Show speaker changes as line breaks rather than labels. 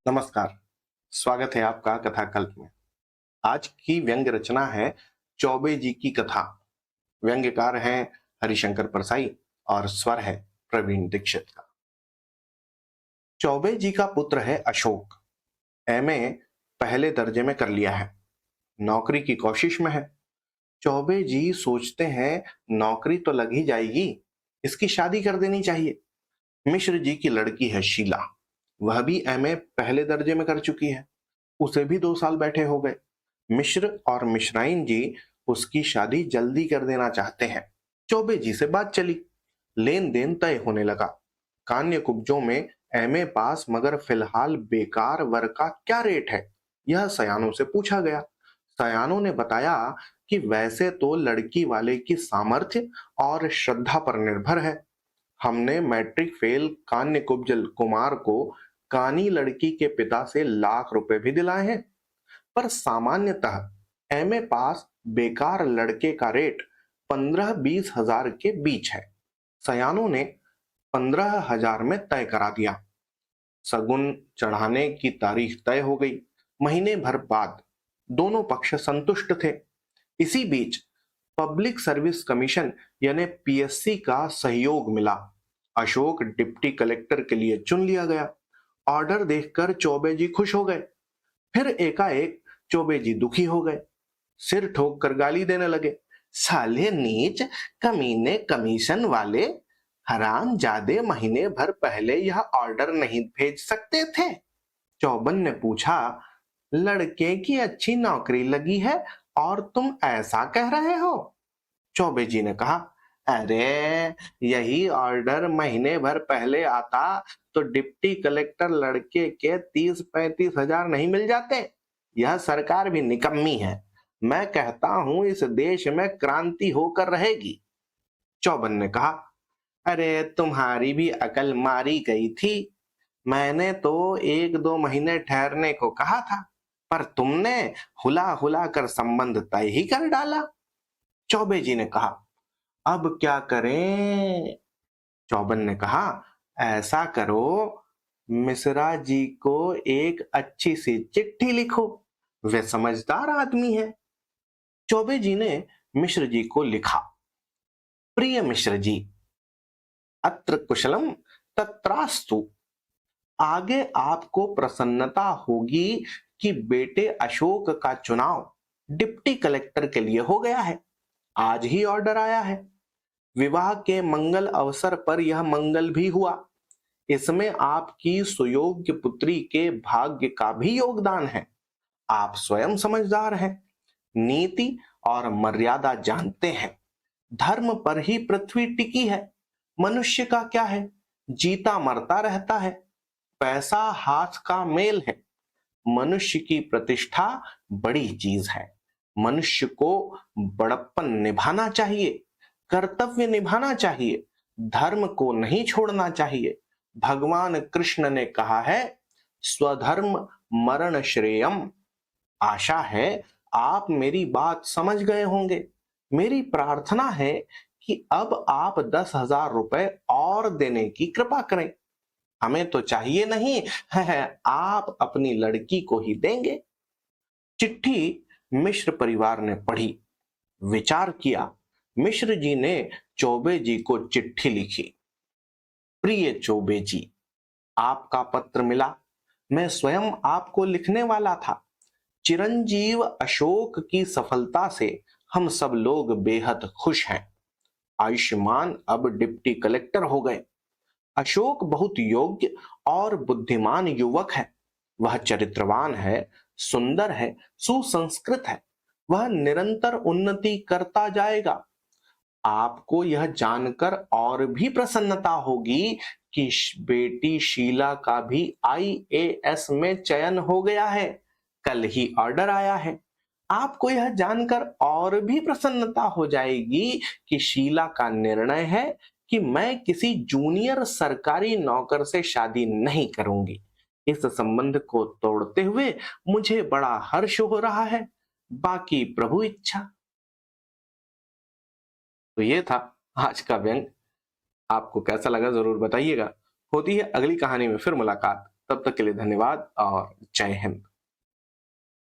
नमस्कार, स्वागत है आपका कथा कल्प में। आज की व्यंग रचना है चौबे जी की कथा। व्यंग्यकार हैं हरिशंकर परसाई और स्वर है प्रवीण दीक्षित का। चौबे जी का पुत्र है अशोक। एमए पहले दर्जे में कर लिया है, नौकरी की कोशिश में है। चौबे जी सोचते हैं नौकरी तो लग ही जाएगी, इसकी शादी कर देनी चाहिए। मिश्र जी की लड़की है शीला, वह भी एमए पहले दर्जे में कर चुकी है, उसे भी 2 साल बैठे हो गए। मिश्र और मिश्राइन जी उसकी शादी जल्दी कर देना चाहते हैं। चौबे जी से बात चली, लेन देन तय होने लगा। कान्य कुब्जों में एमए पास मगर फिलहाल बेकार वर का क्या रेट है, यह सयानों से पूछा गया। सयानों ने बताया कि वैसे तो लड़की वाले की सामर्थ्य और श्रद्धा पर निर्भर है। हमने मैट्रिक फेल कान्य कुब्जल कुमार को कानी लड़की के पिता से लाख रुपए भी दिलाए हैं, पर सामान्यतः एमए पास बेकार लड़के का रेट 15-20 हजार के बीच है। सयानों ने 15,000 में तय करा दिया। सगुन चढ़ाने की तारीख तय हो गई। महीने भर बाद दोनों पक्ष संतुष्ट थे। इसी बीच पब्लिक सर्विस कमीशन यानी पीएससी का सहयोग मिला। अशोक डिप्टी कलेक्टर के लिए चुन लिया गया। ऑर्डर देखकर चौबे जी खुश हो गए। फिर एकाएक चौबे जी दुखी हो गए, सिर ठोक कर गाली देने लगे। साले नीच, कमीने, कमीशन वाले, हरामजादे, महीने भर पहले यह ऑर्डर नहीं भेज सकते थे? चौबन ने पूछा, लड़के की अच्छी नौकरी लगी है और तुम ऐसा कह रहे हो? चौबे जी ने कहा, अरे यही ऑर्डर महीने भर पहले आता तो डिप्टी कलेक्टर लड़के के 30-35 हजार नहीं मिल जाते? यह सरकार भी निकम्मी है। मैं कहता हूं इस देश में क्रांति होकर रहेगी। चौबन ने कहा, अरे तुम्हारी भी अकल मारी गई थी। मैंने तो 1-2 महीने ठहरने को कहा था, पर तुमने हुला हुला कर संबंध तय ही कर डाला। चौबे जी ने कहा, अब क्या करें? चौबन ने कहा, ऐसा करो, मिश्रा जी को एक अच्छी सी चिट्ठी लिखो, वे समझदार आदमी है। चौबे जी ने मिश्र जी को लिखा, प्रिय मिश्र जी, अत्र कुशलम तत्रास्तु। आगे आपको प्रसन्नता होगी कि बेटे अशोक का चुनाव डिप्टी कलेक्टर के लिए हो गया है। आज ही ऑर्डर आया है। विवाह के मंगल अवसर पर यह मंगल भी हुआ। इसमें आपकी सुयोग्य पुत्री के भाग्य का भी योगदान है। आप स्वयं समझदार हैं, नीति और मर्यादा जानते हैं। धर्म पर ही पृथ्वी टिकी है। मनुष्य का क्या है, जीता मरता रहता है। पैसा हाथ का मेल है। मनुष्य की प्रतिष्ठा बड़ी चीज है। मनुष्य को बड़प्पन निभाना चाहिए, कर्तव्य निभाना चाहिए, धर्म को नहीं छोड़ना चाहिए। भगवान कृष्ण ने कहा है, स्वधर्म मरण श्रेयम। आशा है आप मेरी बात समझ गए होंगे। मेरी प्रार्थना है कि अब आप 10,000 रुपए और देने की कृपा करें। हमें तो चाहिए नहीं है, आप अपनी लड़की को ही देंगे। चिट्ठी मिश्र परिवार ने पढ़ी, विचार किया। मिश्र जी ने चौबे जी को चिट्ठी लिखी, प्रिय चौबे जी, आपका पत्र मिला। मैं स्वयं आपको लिखने वाला था। चिरंजीव अशोक की सफलता से हम सब लोग बेहद खुश हैं। आयुष्मान अब डिप्टी कलेक्टर हो गए। अशोक बहुत योग्य और बुद्धिमान युवक है। वह चरित्रवान है, सुंदर है, सुसंस्कृत है। वह निरंतर उन्नति करता जाएगा। आपको यह जानकर और भी प्रसन्नता होगी कि बेटी शीला का भी आईएएस में चयन हो गया है। कल ही ऑर्डर आया है। आपको यह जानकर और भी प्रसन्नता हो जाएगी कि शीला का निर्णय है कि मैं किसी जूनियर सरकारी नौकर से शादी नहीं करूंगी। इस संबंध को तोड़ते हुए मुझे बड़ा हर्ष हो रहा है। बाकी प्रभु इच्छा। तो ये था आज का व्यंग। आपको कैसा लगा जरूर बताइएगा। होती है अगली कहानी में फिर मुलाकात। तब तक के लिए धन्यवाद और जय हिंद।